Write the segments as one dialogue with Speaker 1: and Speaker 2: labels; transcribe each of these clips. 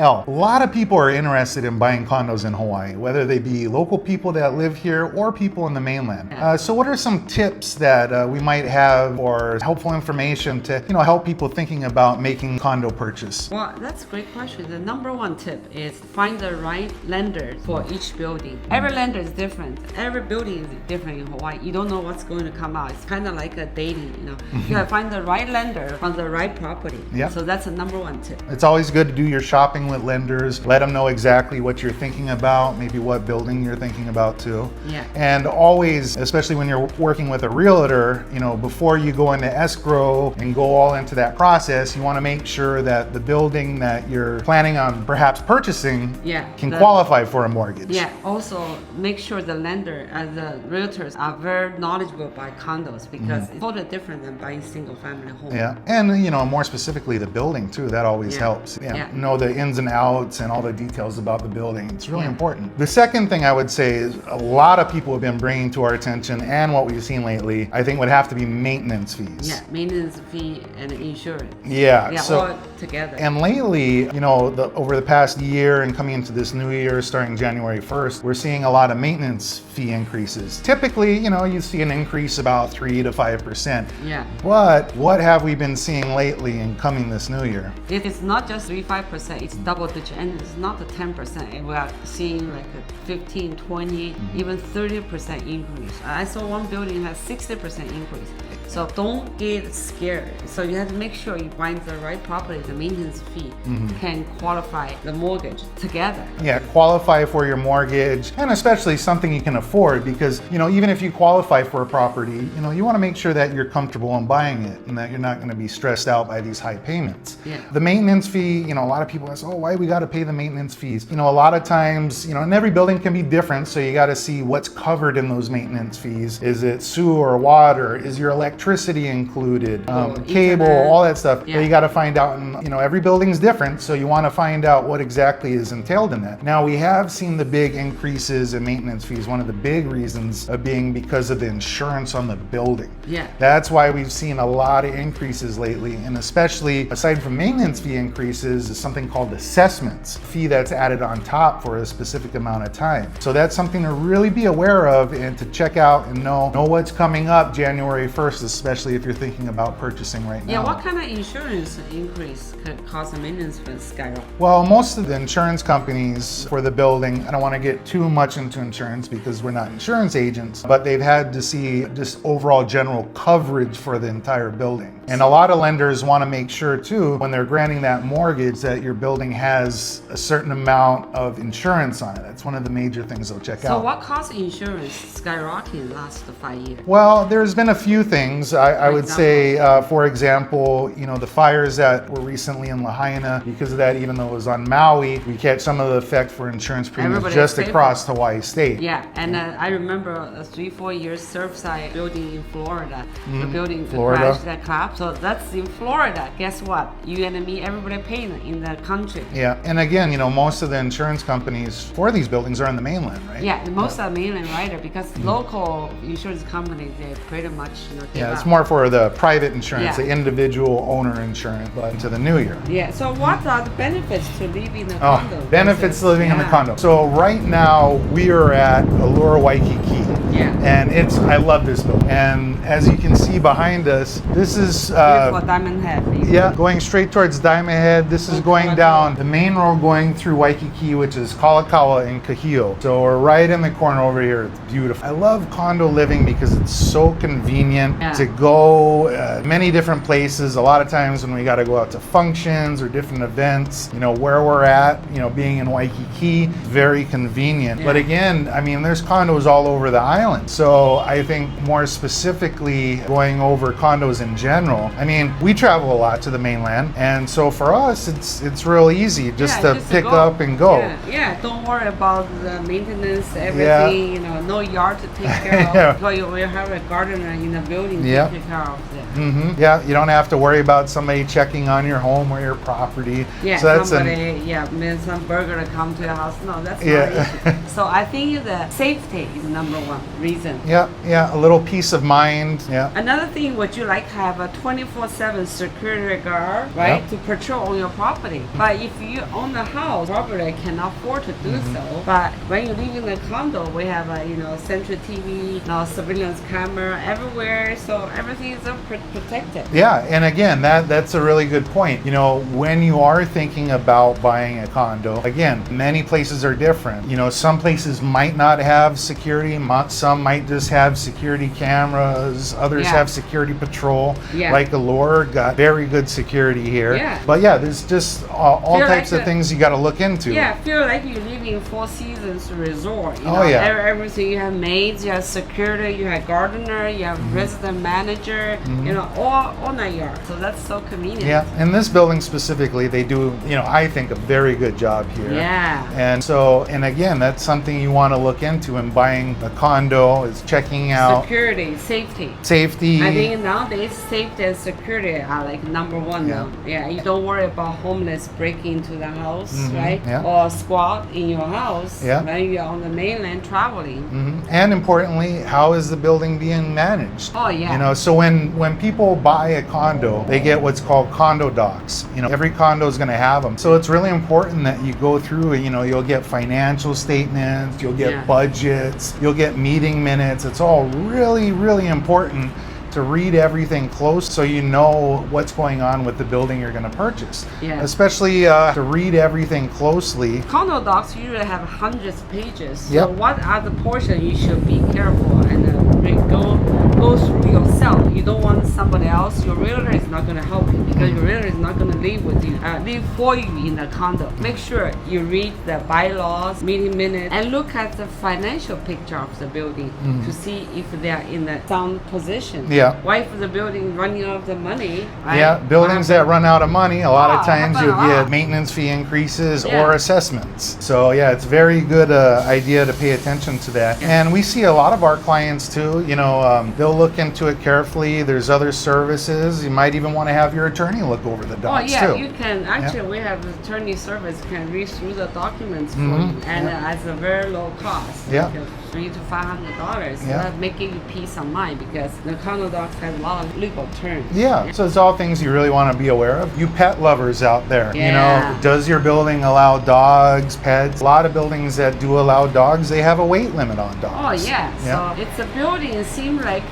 Speaker 1: Elle. A lot of people are interested in buying condos in Hawaii, whether they be local people that live here or people in the mainland. So what are some tips that we might have or helpful information to help people thinking about making condo purchase?
Speaker 2: Well, that's a great question. The number one tip is find the right lender for each building. Every lender is different. Every building is different in Hawaii. You don't know what's going to come out. It's kind of like a dating, You have to find the right lender on the right property.
Speaker 1: Yep.
Speaker 2: So that's the number one tip.
Speaker 1: It's always good to do your shopping with lenders. Let them know exactly what you're thinking about, maybe what building you're thinking about too.
Speaker 2: Yeah.
Speaker 1: And always, especially when you're working with a realtor, before you go into escrow and go all into that process, you want to make sure that the building that you're planning on perhaps purchasing can qualify for a mortgage.
Speaker 2: Yeah. Also, make sure the lender and the realtors are very knowledgeable about condos because it's totally different than buying single family home.
Speaker 1: Yeah. And more specifically the building too, that always helps. Know the ins and outs and all the details about the building. It's really important. The second thing I would say is a lot of people have been bringing to our attention and what we've seen lately, I think would have to be maintenance fees.
Speaker 2: Yeah, maintenance fee and insurance.
Speaker 1: Yeah, so
Speaker 2: all together.
Speaker 1: And lately, over the past year and coming into this new year, starting January 1st, we're seeing a lot of maintenance fee increases. Typically, you see an increase about 3 to 5%.
Speaker 2: Yeah.
Speaker 1: But what have we been seeing lately and coming this new year?
Speaker 2: It's not just 3-5%, it's double digit, and it's not the 10%. And we are seeing like a 15, 20, even 30% increase. I saw one building has 60% increase. So don't get scared. So you have to make sure you find the right property, the maintenance fee can qualify the mortgage together.
Speaker 1: Yeah, qualify for your mortgage, and especially something you can afford, because even if you qualify for a property, you want to make sure that you're comfortable in buying it and that you're not going to be stressed out by these high payments.
Speaker 2: Yeah.
Speaker 1: The maintenance fee, a lot of people ask, why we got to pay the maintenance fees? A lot of times, and every building can be different, so you got to see what's covered in those maintenance fees. Is it sewer, water? Is your electricity included? Cable, all that stuff.
Speaker 2: Yeah.
Speaker 1: But you got to find out, and every building's different, so you want to find out what exactly is entailed in that. Now, we have seen the big increases in maintenance fees. One of the big reasons of being because of the insurance on the building.
Speaker 2: Yeah.
Speaker 1: That's why we've seen a lot of increases lately, and especially aside from maintenance fee increases is something called assessments, fee that's added on top for a specific amount of time. So that's something to really be aware of and to check out and know what's coming up January 1st, especially if you're thinking about purchasing right now.
Speaker 2: Yeah, what kind of insurance increase could cause a maintenance fee skyrocket?
Speaker 1: Well, most of the insurance companies for the building, I don't want to get too much into insurance because we're not insurance agents, but they've had to see just overall general coverage for the entire building. And a lot of lenders want to make sure too, when they're granting that mortgage, that your building has a certain amount of insurance on it. That's one of the major things they'll check out.
Speaker 2: So what caused insurance skyrocket in the last 5 years?
Speaker 1: Well, there's been a few things. I would say, for example, the fires that were recently in Lahaina, because of that, even though it was on Maui, we catch some of the effect for insurance premiums just across Hawaii State.
Speaker 2: Yeah, and I remember a 3-4 years Surfside building in Florida. The building crashed, that collapsed. So that's in Florida. Guess what? You and me, everybody paying in the country.
Speaker 1: Yeah, and again, most of the insurance companies for these buildings are in the mainland, right?
Speaker 2: Yeah, most are mainland, right? Because local insurance companies, they pretty much,
Speaker 1: yeah, it's more for the private insurance, the individual owner insurance, but into the new year.
Speaker 2: Yeah, so what are the benefits to living in a condo?
Speaker 1: Benefits to living in the condo. So right now we are at Allure Waikiki.
Speaker 2: Yeah.
Speaker 1: And I love this building. And as you can see behind us, this is
Speaker 2: for Diamond Head.
Speaker 1: Yeah, going straight towards Diamond Head. This is going down the main road going through Waikiki, which is Kalakaua and Kahio. So we're right in the corner over here. It's beautiful. I love condo living because it's so convenient to go many different places. A lot of times when we got to go out to functions or different events, where we're at, being in Waikiki, very convenient. But again, there's condos all over the island. So I think more specifically going over condos in general, we travel a lot to the mainland, and so for us it's real easy just to pick up and go.
Speaker 2: Yeah, don't worry about the maintenance, everything, no yard to take care of. So you will have a gardener in the building everything
Speaker 1: Yeah.
Speaker 2: taken care of there.
Speaker 1: Yeah, you don't have to worry about somebody checking on your home or your property.
Speaker 2: Yeah,
Speaker 1: so that's
Speaker 2: somebody, made some burger to come to your house. No, that's
Speaker 1: Yeah.
Speaker 2: not it. So I think the safety is number one reason.
Speaker 1: yeah, a little peace of mind. Yeah.
Speaker 2: Another thing, would you like have a 24/7 security guard, right, to patrol on your property? But if you own a house, probably cannot afford to do so. But when you live in a condo, we have a central TV, surveillance camera everywhere, so everything is protected.
Speaker 1: Yeah, and again, that's a really good point. When you are thinking about buying a condo, again, many places are different. Some places might not have security, some might just have security cameras, others
Speaker 2: Yeah.
Speaker 1: have security patrol.
Speaker 2: Yeah.
Speaker 1: Like Allure got very good security here.
Speaker 2: Yeah.
Speaker 1: But yeah, there's just all
Speaker 2: Feel
Speaker 1: types
Speaker 2: like
Speaker 1: of things you got to look into.
Speaker 2: Yeah, feel like you live in Four Seasons resort.
Speaker 1: Oh, yeah.
Speaker 2: Everything, you have maids, you have security, you have gardener, you have resident manager, all 9 yards. So that's so convenient.
Speaker 1: Yeah, in this building specifically, they do, I think, a very good job here.
Speaker 2: Yeah.
Speaker 1: And again, that's something you want to look into in buying a condo, is checking out
Speaker 2: Security, safety.
Speaker 1: safety.
Speaker 2: I think nowadays safety and security are like number one
Speaker 1: Yeah.
Speaker 2: now. Yeah, you don't worry about homeless breaking into the house, right?
Speaker 1: Yeah.
Speaker 2: Or squat in your house
Speaker 1: Yeah.
Speaker 2: when you're on the mainland traveling.
Speaker 1: And importantly, how is the building being managed?
Speaker 2: Oh, yeah.
Speaker 1: So when people buy a condo, they get what's called condo docs. Every condo is going to have them. So it's really important that you go through, you'll get financial statements, you'll get
Speaker 2: Yeah.
Speaker 1: budgets, you'll get meeting minutes. It's all really, really important to read everything close so you know what's going on with the building you're going to purchase.
Speaker 2: Yeah.
Speaker 1: Especially to read everything closely.
Speaker 2: Condo docs usually have hundreds of pages. So
Speaker 1: Yep.
Speaker 2: what are the portions you should be careful and go through yourself. You don't want somebody else. Your realtor is not going to help you because your realtor is not going to live with you, live for you in the condo. Make sure you read the bylaws, meeting minutes, and look at the financial picture of the building to see if they are in a sound position.
Speaker 1: Yeah.
Speaker 2: Why if the building running out of the money? Right?
Speaker 1: Yeah, buildings that run out of money, a lot of times
Speaker 2: happen a
Speaker 1: you'll
Speaker 2: lot.
Speaker 1: get maintenance fee increases
Speaker 2: Yeah.
Speaker 1: or assessments. So yeah, it's very good idea to pay attention to that.
Speaker 2: Yeah.
Speaker 1: And we see a lot of our clients too, they'll look into it carefully. There's other services. You might even want to have your attorney look over the docs
Speaker 2: yeah,
Speaker 1: too.
Speaker 2: you can. Actually, we have attorney service can read through the documents for you, and at a very low cost.
Speaker 1: Yeah.
Speaker 2: Like $300 to $500. So
Speaker 1: Yeah.
Speaker 2: that making you peace of mind because the condo docs has a lot of legal terms.
Speaker 1: Yeah, so it's all things you really want to be aware of. You pet lovers out there,
Speaker 2: Yeah.
Speaker 1: does your building allow dogs, pets? A lot of buildings that do allow dogs, they have a weight limit on
Speaker 2: Oh
Speaker 1: dogs.
Speaker 2: yeah. So it's a building. Seem like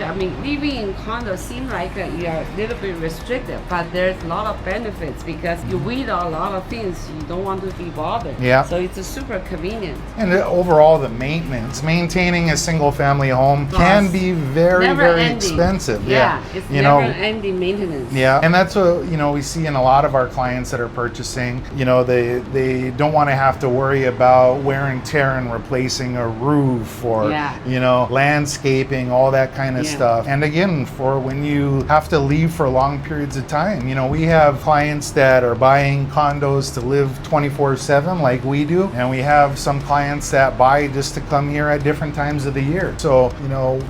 Speaker 2: living in condo seem like you are a little bit restricted, but there's a lot of benefits because you weed out a lot of things you don't want to be bothered.
Speaker 1: Yeah.
Speaker 2: So it's a super convenient.
Speaker 1: And overall, the maintenance, maintaining a single family home can be very,
Speaker 2: Never
Speaker 1: very
Speaker 2: ending.
Speaker 1: expensive.
Speaker 2: Yeah, it's never ending maintenance.
Speaker 1: Yeah, and that's what we see in a lot of our clients that are purchasing. They don't want to have to worry about wear and tear and replacing a roof or landscaping, all that kind of stuff. And again, for when you have to leave for long periods of time, we have clients that are buying condos to live 24/7 like we do, and we have some clients that buy just to come here at different times of the year. So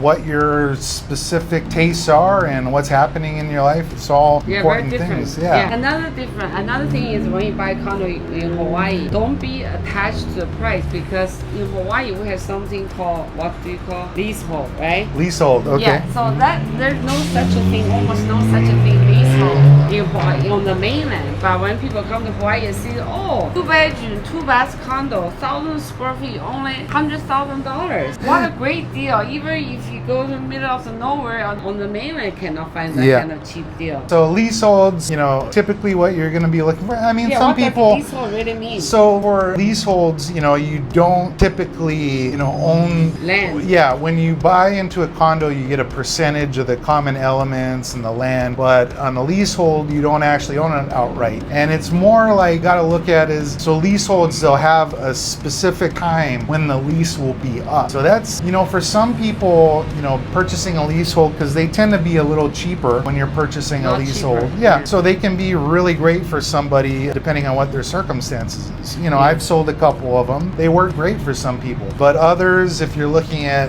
Speaker 1: what your specific tastes are and what's happening in your life, it's all important
Speaker 2: very different.
Speaker 1: things. Yeah.
Speaker 2: Another thing is when you buy a condo in Hawaii, don't be attached to the price because in Hawaii we have something called, what do you call, leasehold, right?
Speaker 1: Leasehold, okay.
Speaker 2: Yeah, so that there's no such a thing, almost no such a thing leasehold in Hawaii, on the mainland. But when people come to Hawaii and see, 2-bedroom, 2-bath condo, 1,000 square feet, only $100,000. What a great deal! Even if you go to the middle of the nowhere on the mainland, cannot find that kind of cheap deal.
Speaker 1: So leaseholds, typically what you're going to be looking for. I mean, some
Speaker 2: what
Speaker 1: people.
Speaker 2: does leasehold really mean?
Speaker 1: So for leaseholds, you don't typically, own
Speaker 2: Land.
Speaker 1: Yeah, when you buy into a condo, you get a percentage of the common elements and the land. But on a leasehold, you don't actually own it outright. And it's more like got to look at leaseholds, they'll have a specific time when the lease will be up. So that's, for some people, purchasing a leasehold, because they tend to be a little cheaper when you're purchasing a leasehold.
Speaker 2: Cheaper.
Speaker 1: Yeah, so they can be really great for somebody depending on what their circumstances is. I've sold a couple of them. They work great for some people. But others, if you're looking at,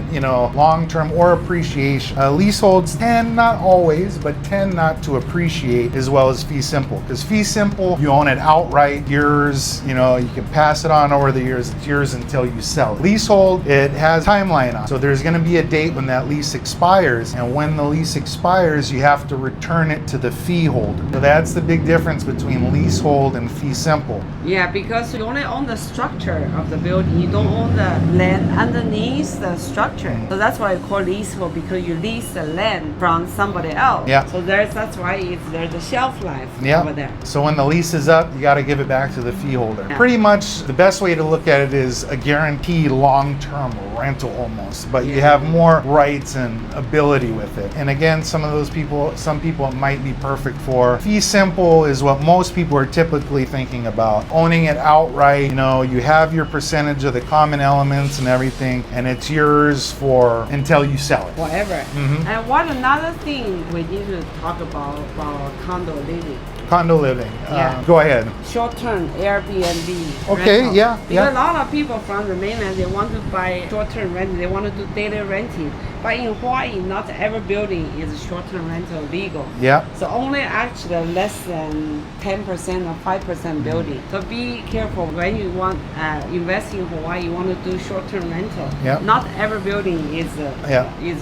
Speaker 1: long-term or appreciation, a lease leaseholds tend, not always, but tend not to appreciate as well as fee simple. Because fee simple, you own it outright, yours, you know, you can pass it on over the years, it's yours until you sell it. Leasehold, it has timeline on. So there's gonna be a date when that lease expires, and when the lease expires, you have to return it to the fee holder. So that's the big difference between leasehold and fee simple.
Speaker 2: Yeah, because you only own the structure of the building. You don't own the land underneath the structure. So that's why it's called leasehold, because you lease the land from somebody else.
Speaker 1: Yeah.
Speaker 2: So that's why there's a shelf life over there.
Speaker 1: So when the lease is up, you got to give it back to the fee holder.
Speaker 2: Yeah.
Speaker 1: Pretty much the best way to look at it is a guaranteed long-term rental almost, but you have more rights and ability with it. And again, some people it might be perfect for. Fee simple is what most people are typically thinking about. Owning it outright, you know, you have your percentage of the common elements and everything, and it's yours for until you sell it.
Speaker 2: Forever. And what another thing we need to talk about condo living.
Speaker 1: Condo living. Go ahead.
Speaker 2: Short-term Airbnb.
Speaker 1: Okay,
Speaker 2: rental.
Speaker 1: yeah.
Speaker 2: Because a lot of people from the mainland, they want to buy short-term rental. They want to do daily renting. But in Hawaii, not every building is short-term rental legal.
Speaker 1: Yeah.
Speaker 2: So only actually less than 10% or 5% building. So be careful when you want invest in Hawaii. You want to do short-term rental.
Speaker 1: Yeah.
Speaker 2: Not every building is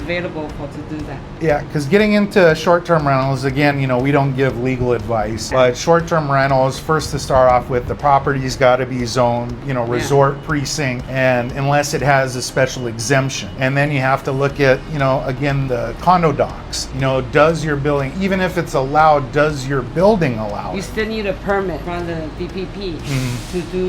Speaker 2: available to do that.
Speaker 1: Yeah, because getting into short-term rentals, again, you know, we don't give legal advice, but short-term rentals, first to start off with, the property's got to be zoned, you know, resort precinct, and unless it has a special exemption. And then you have to look at, you know, again, the condo docs. You know, does your building, even if it's allowed, does your building allow
Speaker 2: You
Speaker 1: it?
Speaker 2: still need a permit from the DPP to do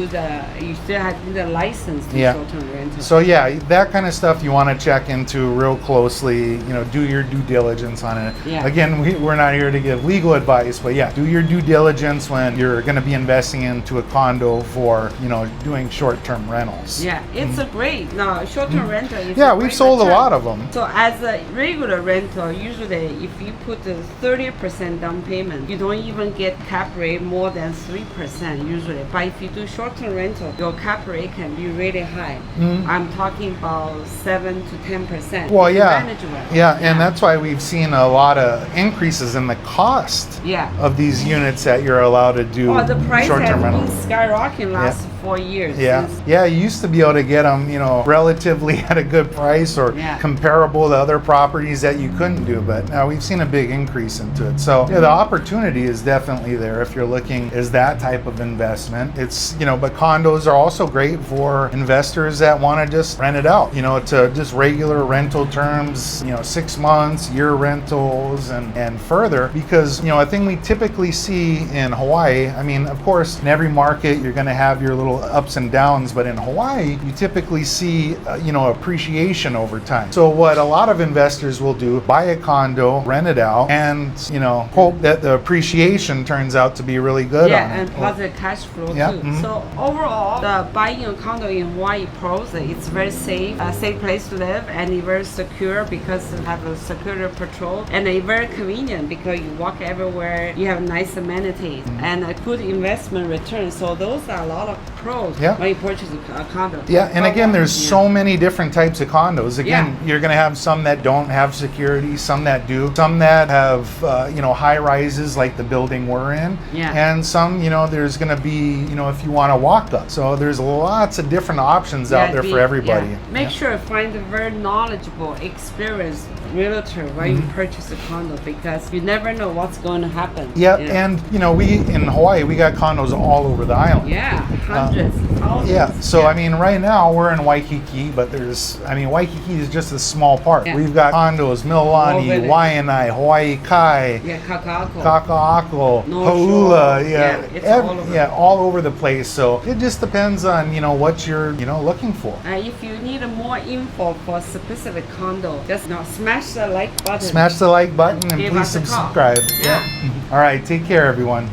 Speaker 2: you still have to need a license to short-term rental.
Speaker 1: So yeah, that kind of stuff you want to check into real closely, you know, do your due diligence on it.
Speaker 2: Yeah.
Speaker 1: Again, we're not here to give legal advice, but yeah, do your due diligence when you're going to be investing into a condo for, you know, doing short-term rentals.
Speaker 2: Yeah, it's a great, no, short-term rental is
Speaker 1: Yeah, we've sold a lot of them.
Speaker 2: So as a regular rental, usually if you put the 30% down payment, you don't even get cap rate more than 3% usually. But if you do short-term rental, your cap rate can be really high. I'm talking about 7 to 10%.
Speaker 1: Well, yeah.
Speaker 2: Manageable.
Speaker 1: Yeah, and that's why we've seen a lot of increases in the cost of these units that you're allowed to do
Speaker 2: Oh, the price has
Speaker 1: short-term
Speaker 2: been
Speaker 1: rentals.
Speaker 2: skyrocketing last 4 years.
Speaker 1: Yeah,
Speaker 2: since-
Speaker 1: yeah. You used to be able to get them, you know, relatively at a good price or comparable to other properties that you couldn't do. But now we've seen a big increase into it. So yeah, the opportunity is definitely there if you're looking as that type of investment. It's, you know, but condos are also great for investors that want to just rent it out, you know, to just regular rental terms, you know, 6 months, year rentals, and further. Because, you know, a thing we typically see in Hawaii, I mean, of course, in every market you're going to have your little ups and downs, but in Hawaii you typically see you know, appreciation over time. So what a lot of investors will do, buy a condo, rent it out, and, you know, hope that the appreciation turns out to be really good on it.
Speaker 2: and positive cash flow
Speaker 1: Yeah,
Speaker 2: too. So overall, the buying a condo in Hawaii pros, it's very safe, a safe place to live, and it's very secure because it have a security patrol, and it's very convenient because you walk everywhere, you have nice amenities, and a good investment return. So those are a lot of pros when you purchase a condo.
Speaker 1: Yeah, and again, there's so many different types of condos. Again, you're going to have some that don't have security, some that do, some that have, you know, high rises like the building we're in, and some, you know, there's going to be, you know, if you want to walk up. So there's lots of different options out there for everybody.
Speaker 2: Make sure to find a very knowledgeable, experienced realtor when you purchase a condo, because you never know what's going to happen.
Speaker 1: And you know, we in Hawaii, we got condos all over the island.
Speaker 2: Hundreds, thousands.
Speaker 1: So I mean, right now we're in Waikiki, but there's, I mean, Waikiki is just a small part. We've got condos, Mililani, Waianae, Hawaii Kai, Kaka'ako, Hauula, all over the place. So it just depends on, you know, what you're, you know, looking for.
Speaker 2: If you need more info for a specific condo, just smash the like button.
Speaker 1: Smash the like button and please subscribe. All right, take care, everyone.